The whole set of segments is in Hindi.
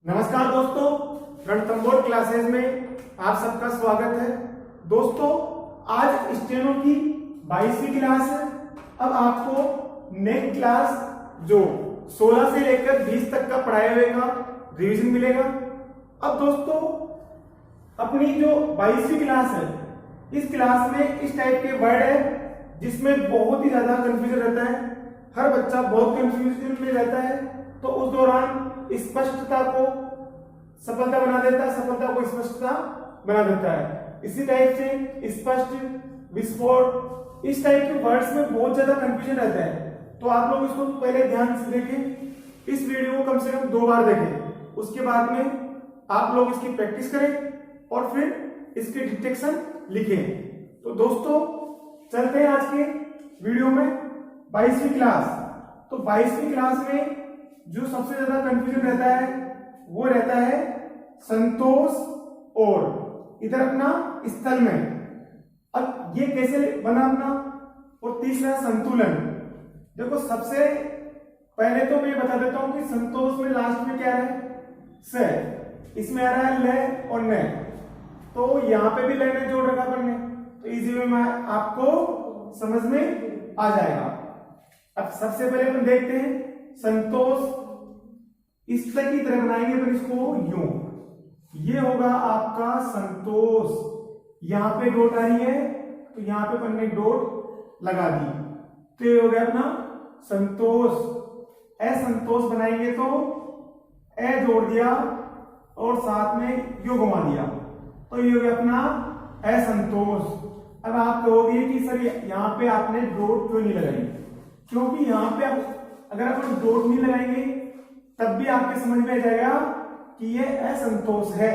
नमस्कार दोस्तों, रणथंभौर क्लासेस में आप सबका स्वागत है। दोस्तों, आज स्टेनो की 22वीं क्लास है। अब आपको नेक्स्ट क्लास जो 16 से लेकर 20 तक का पढ़ाए हुए का रिवीजन मिलेगा। अब दोस्तों, अपनी जो 22वीं क्लास है, इस क्लास में इस टाइप के वर्ड है जिसमें बहुत ही ज्यादा कंफ्यूजन रहता है। हर बच्चा बहुत कंफ्यूजन में रहता है, तो उस दौरान स्पष्टता को सफलता बना देता है, सफलता को स्पष्टता बना देता है। इसी टाइप से स्पष्ट, विस्फोट, इस टाइप के वर्ड्स में बहुत ज्यादा कंफ्यूजन रहता है। तो आप लोग इसको पहले ध्यान से देखें, इस वीडियो को कम से कम 2 बार देखें। उसके बाद में आप लोग इसकी प्रैक्टिस करें और फिर इसके डिटेक्शन लिखें। तो दोस्तों, चलते हैं आज के वीडियो में 22वीं क्लास। तो 22वीं क्लास में जो सबसे ज्यादा कंफ्यूजन रहता है वो रहता है संतोष और इधर अपना स्थल में। अब ये कैसे बना अपना, और तीसरा संतुलन। देखो, सबसे पहले तो मैं बता देता हूं कि संतोष में लास्ट में क्या है, स। इसमें आ रहा है ल और न, तो यहां पे भी ल जोड़ रखा अपन ने, तो इजी वे में आपको समझ में आ जाएगा। अब सबसे पहले अपन देखते हैं संतोष। इस तरह की तरह बनाएंगे तो इसको यूं, ये होगा आपका संतोष। यहां पे डॉट आ रही है तो यहां पे अपन ने डॉट लगा दी, तो ये हो गया अपना संतोष। असंतोष बनाएंगे तो ए जोड़ दिया और साथ में यू घुमा दिया, तो ये हो गया अपना असंतोष। अब आप कहोगे कि सर यहां पे आपने डॉट क्यों नहीं लगाई? क्योंकि यहां पे अगर अपन डॉट नहीं लगाएंगे तब भी आपके समझ में आ जाएगा कि ये असंतोष है।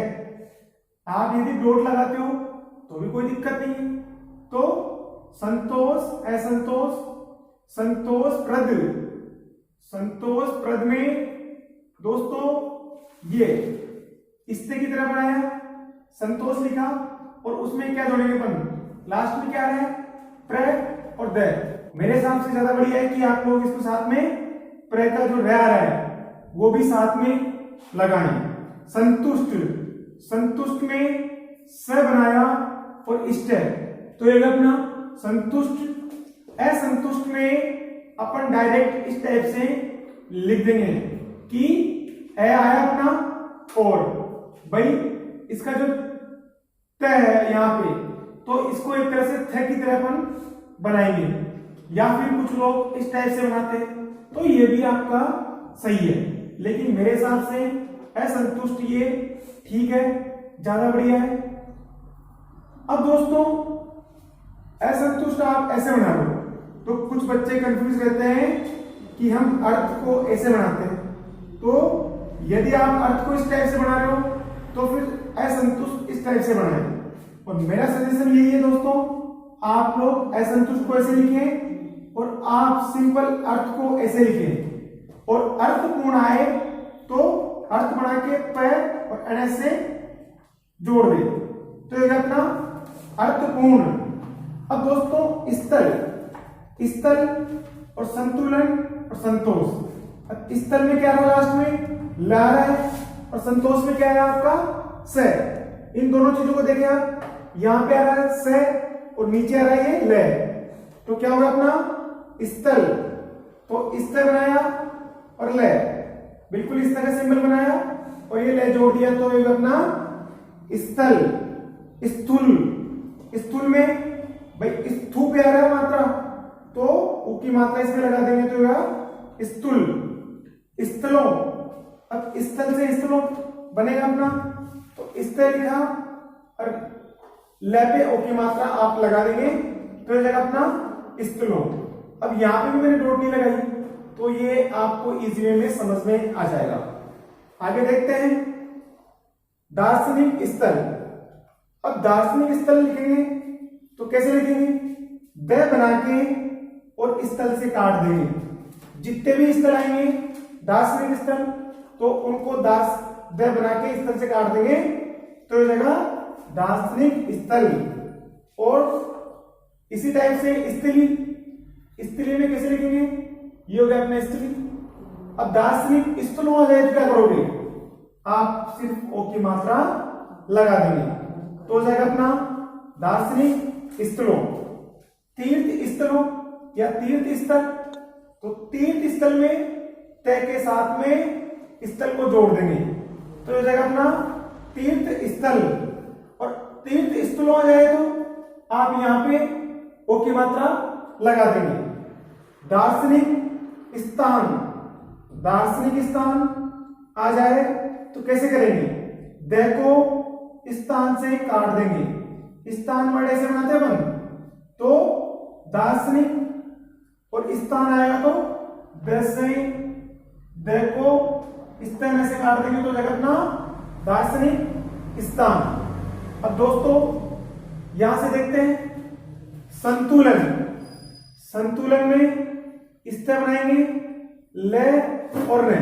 आप यदि डॉट लगाते हो तो भी कोई दिक्कत नहीं है। तो संतोष, असंतोष, संतोषप्रद। संतोषप्रद में दोस्तों ये इससे की तरह बनाया, संतोष लिखा और उसमें क्या जोड़ेंगे अपन, लास्ट में क्या है, प्र और द। मेरे हिसाब से ज्यादा बढ़िया है कि आप लोग इसको साथ में प्र का जो रे आ रहा है वो भी साथ में लगाएं। संतुष्ट, संतुष्ट में स बनाया और इष्ट, तो ये अपना संतुष्ट। असंतुष्ट में अपन डायरेक्ट इस टाइप से लिख देंगे कि ए आया अपना, और भाई इसका जो त है यहां पे, तो इसको एक तरह से थ की तरह अपन बनाएंगे, या फिर कुछ लोग इस टाइप से बनाते हैं, तो ये भी आपका सही है। लेकिन मेरे हिसाब से असंतुष्ट ये ठीक है, ज्यादा बढ़िया है। अब दोस्तों, असंतुष्ट आप ऐसे बना लो, तो कुछ बच्चे कंफ्यूज रहते हैं कि हम अर्थ को ऐसे बनाते हैं। तो यदि आप अर्थ को इस टाइप से बना रहे हो तो फिर असंतुष्ट इस टाइप से बनाएं। और मेरा सजेशन यही है दोस्तों, आप लोग असंतुष्ट को ऐसे लिखें और आप सिंपल अर्थ को ऐसे लिखें, और अर्थपूर्ण आए तो अर्थ बना के प और एन से जोड़ दे, तो ये अपना अर्थपूर्ण। अब दोस्तों, स्थल, स्थल और संतुलन और संतोष। अब स्थल में क्या रहा, लास्ट में ला रहा है, और संतोष में क्या है आपका स। इन दोनों चीजों को देखें आप, यहां पे आ रहा है स और नीचे आ रहा है ये ल, तो क्या होगा अपना स्थल। तो स्थल बनाया और ले, बिल्कुल इस तरह सिंबल बनाया और ये ले जोड़ दिया, तो ये अपना स्थल। स्थूल, स्थूल में भाई स्थू पे आ रहा है मात्रा, तो उ की मात्रा इसमें लगा देंगे तो ये स्थूल। स्थलों, अब स्थल से स्थलों बनेगा अपना, तो स्थल लिखा और ले पे ओ की मात्रा आप लगा देंगे तो ये जगह अपना स्थलों। अब यहां पे भी मैंने डॉट नहीं लगाई, तो ये आपको इजी वे में समझ में आ जाएगा। आगे देखते हैं दार्शनिक स्थल। अब दार्शनिक स्थल लिखेंगे तो कैसे लिखेंगे, द बना के और स्थल से काट देंगे। जितने भी स्थल आएंगे दार्शनिक स्थल, तो उनको द बना के स्थल से काट देंगे, तो ये जगह दार्शनिक स्थल। और इसी टाइप से स्त्री, स्त्री में कैसे लिखेंगे, ये हो गया अपना स्त्री। अब दार्शनिक स्थलों आ जाए तो क्या करोगे, आप सिर्फ ओ की मात्रा लगा देंगे तो हो जाएगा अपना दार्शनिक स्थलों, तीर्थ स्थलों या तीर्थ स्थल। तो तीर्थ स्थल में त के साथ में स्थल को जोड़ देंगे तो हो जाएगा अपना तीर्थ स्थल। और तीर्थ स्थलों आ जाए तो आप यहां पे ओ की मात्रा लगा देंगे। दार्शनिक स्थान, दार्शनिक स्थान आ जाए तो कैसे करेंगे, द को स्थान से काट देंगे, स्थान वर्ड ऐसे बनाते हैं अपन, तो दार्शनिक और स्थान आएगा तो द से द को स्थान ऐसे काट देंगे तो जगह अपना दार्शनिक स्थान। अब दोस्तों यहां से देखते हैं संतुलन, संतुलन में स्थ बनाएंगे ल और न,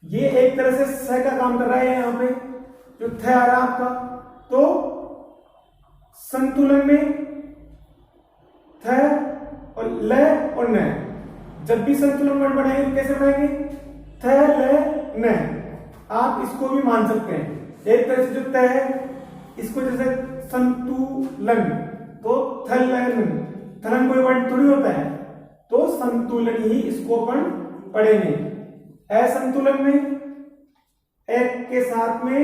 ये एक तरह से स का काम कर रहा है यहां पे जो थ आ रहा है आपका। तो संतुलन में थ और ल और न, जब भी संतुलन वर्ड बनाएंगे कैसे बनाएंगे, थ ल न। आप इसको भी मान सकते हैं एक तरह से जो त है इसको जैसे संतुलन, तो थलन, थलन कोई वर्ड थोड़ी होता है, तो संतुलन ही इसको अपन पढ़ेंगे। असंतुलन में एक के साथ में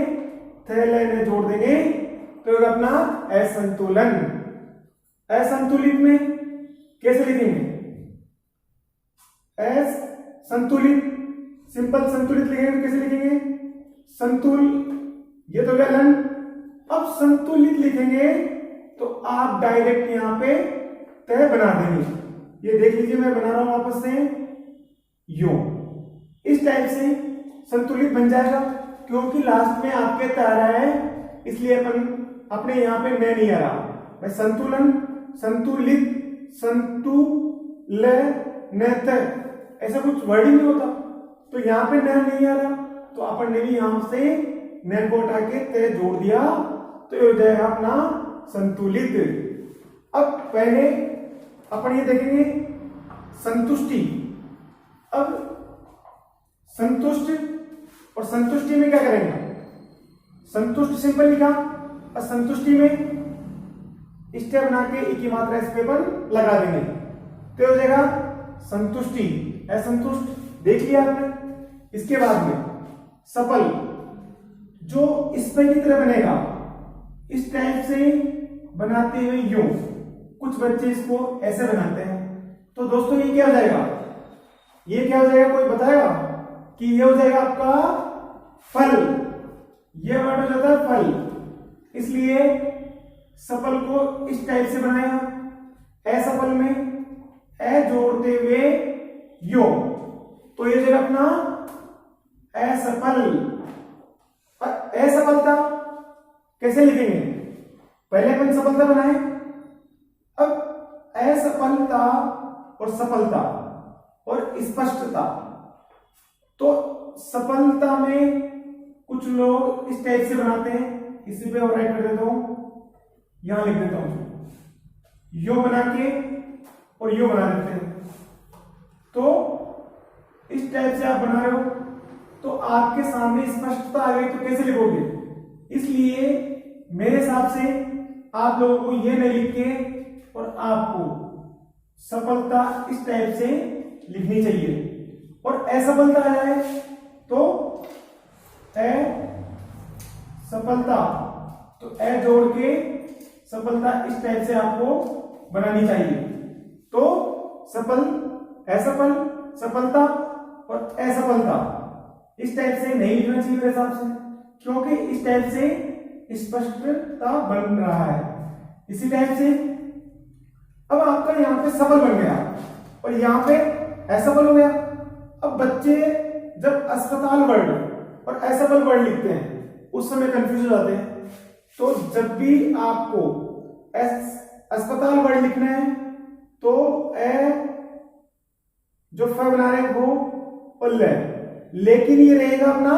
थैले जोड़ देंगे तो अपना असंतुलन। असंतुलित में कैसे लिखेंगे, असंतुलित, सिंपल संतुलित लिखेंगे तो कैसे लिखेंगे, संतुल, ये तो गलन। अब संतुलित लिखेंगे तो आप डायरेक्ट यहां पे तय बना देंगे। ये देख लीजिए मैं बना रहा हूं वापस से यो, इस टाइप से संतुलित बन जाएगा क्योंकि लास्ट में आपके तय आ रहा है इसलिए अपन अपने यहां पे न नहीं आ रहा। भाई संतुलन, संतुलित, संतुल न, ऐसा कुछ वर्ड ही नहीं होता, तो यहां पे न नहीं आ रहा तो अपन ने भी यहां से न को उठा के तय जोड़ दिया तो ये हो जाएगा अपना संतुलित। अब पहले अपन ये देखेंगे संतुष्टि। अब संतुष्ट और संतुष्टि में क्या करेंगे, संतुष्ट सिंपल लिखा और संतुष्टि में स्टेप बना के एक ही मात्रा इस पे पर लगा देंगे तो हो जाएगा संतुष्टि। असंतुष्ट देख लिया आपने। इसके बाद में सफल, जो इस पे की तरह बनेगा इस टाइप से बनाते हुए यूं, कुछ बच्चे इसको ऐसे बनाते हैं। तो दोस्तों ये क्या हो जाएगा, ये क्या हो जाएगा कोई बताएगा कि ये हो जाएगा आपका फल, ये वर्ड हो जाता है फल। इसलिए सफल को इस टाइप से बनाया, असफल में ए जोड़ते हुए यो, तो ये जगह अपना असफल। असफलता कैसे लिखेंगे, पहले अपन सफलता बनाए, अब असफलता और सफलता और स्पष्टता। तो सफलता में कुछ लोग इस टाइप से बनाते हैं, इसी पे और राइट कर देता हूं, यहां लिख देता हूं, यो बना के और यो बना देते हैं। तो इस टाइप से आप बना रहे हो तो आपके सामने स्पष्टता आ गई तो कैसे लिखोगे, इसलिए मेरे हिसाब से आप लोगों को ये नहीं लिख के और आपको सफलता इस टाइप से लिखनी चाहिए। और असफलता आ जाए तो सफलता, तो ए जोड़ के सफलता इस टाइप से आपको बनानी चाहिए। तो सफल, असफल, सफलता और असफलता इस टाइप से नहीं लिखना चाहिए मेरे हिसाब से, क्योंकि इस टाइप से स्पष्टता बन रहा है। इसी टाइप से अब आपका यहां पे सफल बन गया और यहां पे असफल हो गया। अब बच्चे जब अस्पताल वर्ड और असफल वर्ड लिखते हैं उस समय कंफ्यूज हो जाते हैं। तो जब भी आपको अस्पताल वर्ड लिखना है तो ए जो फ बना रहे हैं वो और लेकिन ये रहेगा अपना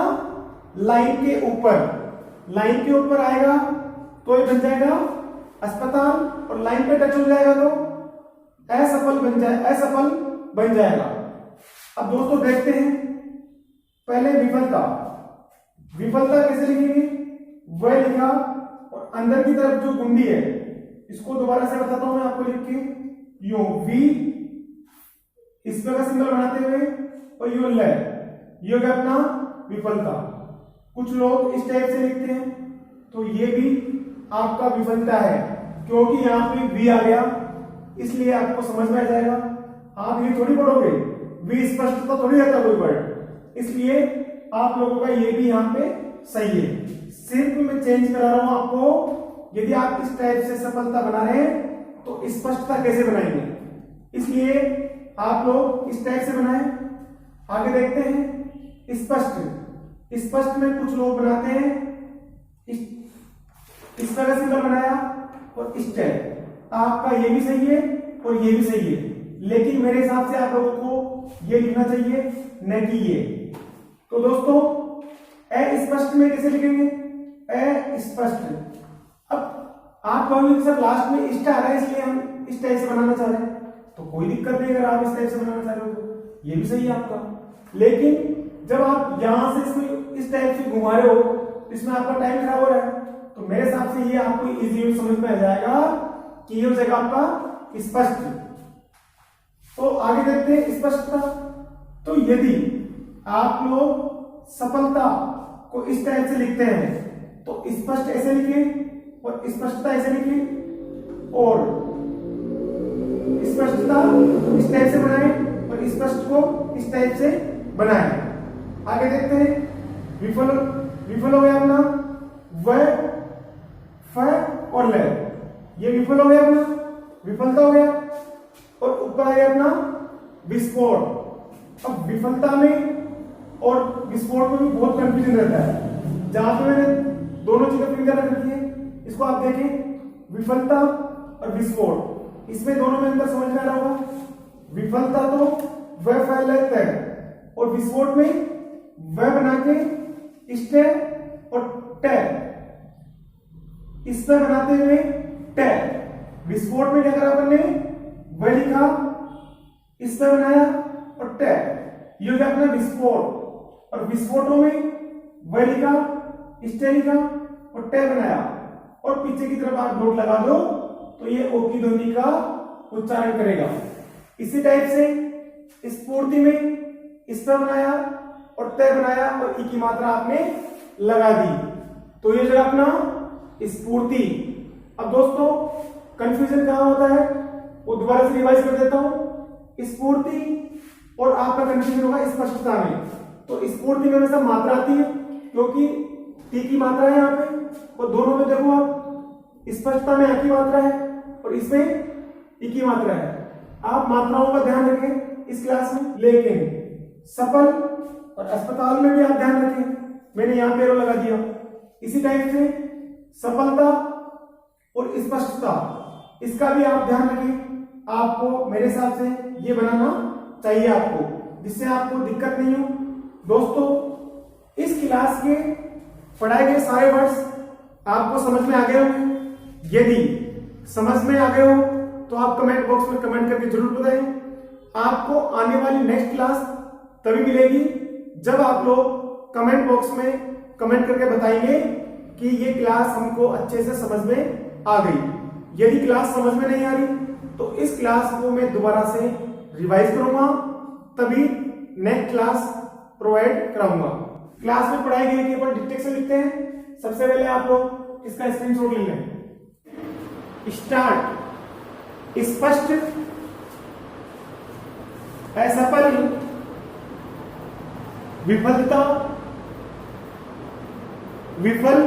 लाइन के ऊपर, लाइन के ऊपर आएगा तो ये बन जाएगा अस्पताल और लाइन पे टच हो जाएगा तो असफल बन जाए, असफल बन जाएगा। अब दोस्तों देखते हैं पहले विफलता, विफलता कैसे लिखेंगे, वह लिखा और अंदर की तरफ जो कुंडी है इसको दोबारा से बताता हूं मैं आपको लिख के, यो वी इस तरह का सिंबल बनाते हुए और यो ल, ये हो गया अपना विफलता। कुछ लोग इस टाइप से लिखते हैं, तो ये भी आपका विफलता है, क्योंकि यहां पे वी आ गया इसलिए आपको समझ में आ जाएगा। आप ये थोड़ी पढ़ोगे, वी स्पष्ट तो थोड़ी रहता कोई वर्ड, इसलिए आप लोगों का ये भी यहाँ पे सही है। सिर्फ मैं चेंज करा रहा हूं आपको, यदि आप इस टाइप से सफलता बना रहे हैं तो स्पष्टता कैसे बनाएंगे, इसलिए आप लोग इस टाइप से बनाएं। आगे देखते हैं स्पष्ट। स्पष्ट में कुछ लोग बनाते हैं इस तरह सिंबल बनाया और इस टाइप। आपका ये भी सही है और ये भी सही है, लेकिन मेरे हिसाब से आप लोगों को ये लिखना चाहिए, न कि ये। तो दोस्तों अस्पष्ट में कैसे लिखेंगे, अस्पष्ट। अब आप कहोगे सर लास्ट में इष्ट आ रहा है इसलिए हम इस टाइप से बनाना चाह रहे हैं, तो कोई दिक्कत नहीं, अगर आप इस टाइप से बनाना चाह रहे हो तो ये भी सही है आपका। लेकिन जब आप यहां से इसमें इस टाइप से घुमा रहे हो तो इसमें आपका टाइम खराब हो रहा है, तो मेरे हिसाब से ये आपको इजीली समझ में आ जाएगा कि ये हो जाएगा आपका स्पष्ट। तो आगे देखते हैं स्पष्टता। तो यदि आप लोग सफलता को इस टाइप से लिखते हैं तो स्पष्ट ऐसे लिखें और स्पष्टता ऐसे लिखें, और स्पष्टता इस टाइप से बनाएं और स्पष्ट को इस टाइप से बनाएं। आगे देखते हैं विफल हो गया अपना व, फ और ल, ये विफल हो गया अपना, विफलता हो गया, और ऊपर आ गया अपना विस्फोट। अब विफलता में और विस्फोट में भी बहुत कंफ्यूजन रहता है, जहां पे मैंने दोनों चीजें फिंगर रख रखी है, इसको आप देखें विफलता और विस्फोट, इसमें दोनों में अंतर समझ में आ रहा होगा। विफलता तो वह फैलता है और विस्फोट में वह बना के स्टे और टे, इस पर बनाते हुए टे। विस्फोट में क्या करा अपन ने, वह लिखा, इस पर बनाया और टे, ये हो गया अपना विस्फोट। और विस्फोटों में वह लिखा, स्टे लिखा और टे बनाया, और पीछे की तरफ आप डॉट लगा दो तो ये ओ की ध्वनि का उच्चारण करेगा। इसी टाइप से स्फूर्ति में इस पर बनाया और तय बनाया और ई की मात्रा आपने लगा दी, तो ये जो अपना स्फूर्ति। अब दोस्तों कंफ्यूजन कहां होता है वो दोबारा से रिवाइज कर देता हूं। स्फूर्ति और आपका कंफ्यूजन होगा स्पष्टता में। तो स्फूर्ति में हमेशा मात्रा आती है, क्योंकि टी की मात्रा है यहाँ पे, और दोनों में देखो आप, स्पष्टता में आ की मात्रा है और इसमें ई की मात्रा है। आप मात्राओं का ध्यान रखें इस क्लास में, लेकिन सफल और अस्पताल में भी आप ध्यान रखें, मैंने यहाँ पे एरो लगा दिया। इसी टाइप से सफलता और स्पष्टता, इसका भी आप ध्यान रखें। आपको मेरे हिसाब से ये बनाना चाहिए आपको, जिससे आपको दिक्कत नहीं हो। दोस्तों इस क्लास के पढ़ाए गए सारे वर्ड्स आपको समझ में आ गए होंगे। यदि समझ में आ गए हो तो आप कमेंट बॉक्स में कमेंट करके जरूर बताएं। आपको आने वाली नेक्स्ट क्लास तभी मिलेगी जब आप लोग कमेंट बॉक्स में कमेंट करके बताएंगे कि ये क्लास हमको अच्छे से समझ में आ गई। यदि क्लास समझ में नहीं आ रही तो इस क्लास को मैं दोबारा से रिवाइज करूंगा, तभी नेक्स्ट क्लास प्रोवाइड कराऊंगा। क्लास में पढ़ाई गई कि अपन डिक्टेशन लिखते हैं। सबसे पहले आप लोग इसका स्क्रीनशॉट ले लें। स्टार्ट। स्पष्ट, असफल, विफलता, विफल,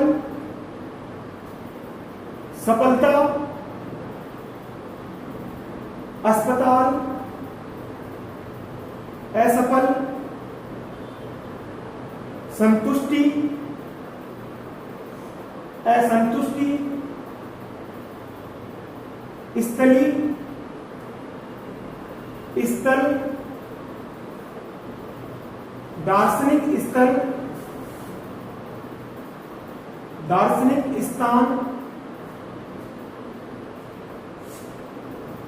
सफलता, अस्पताल, असफल, संतुष्टि, असंतुष्टि, स्थली, स्थल, दार्शनिक स्थल, दार्शनिक स्थान,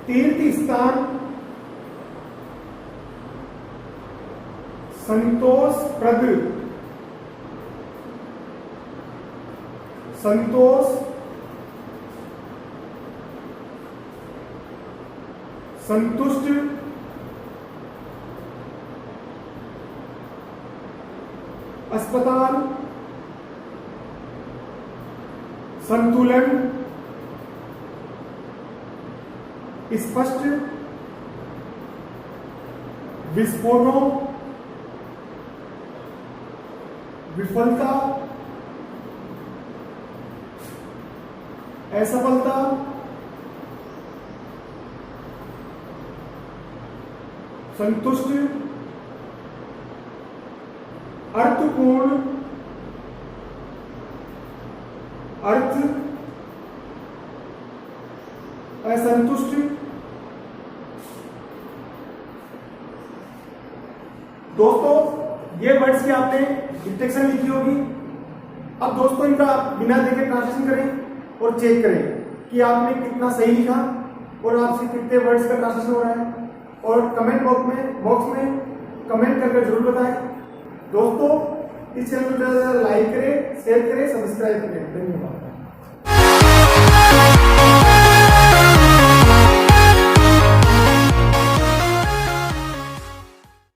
तीर्थ स्थान, संतोषप्रद, संतोष, संतुष्ट, अस्पताल, संतुलन, स्पष्ट, विस्फोटों, विफलता, असफलता, संतुष्ट, अर्थपूर्ण, अर्थ, असंतुष्ट। दोस्तों ये वर्ड्स की आपने डिक्टेशन लिखी होगी। अब दोस्तों इनका बिना देखे ट्रांसलेशन करें और चेक करें कि आपने कितना सही लिखा और आपसे कितने वर्ड्स का ट्रांसलेशन हो रहा है, और कमेंट बॉक्स में कमेंट करके जरूर बताएं। दोस्तों इस चैनल को लाइक करें, शेयर करें, सब्सक्राइब करें। धन्यवाद।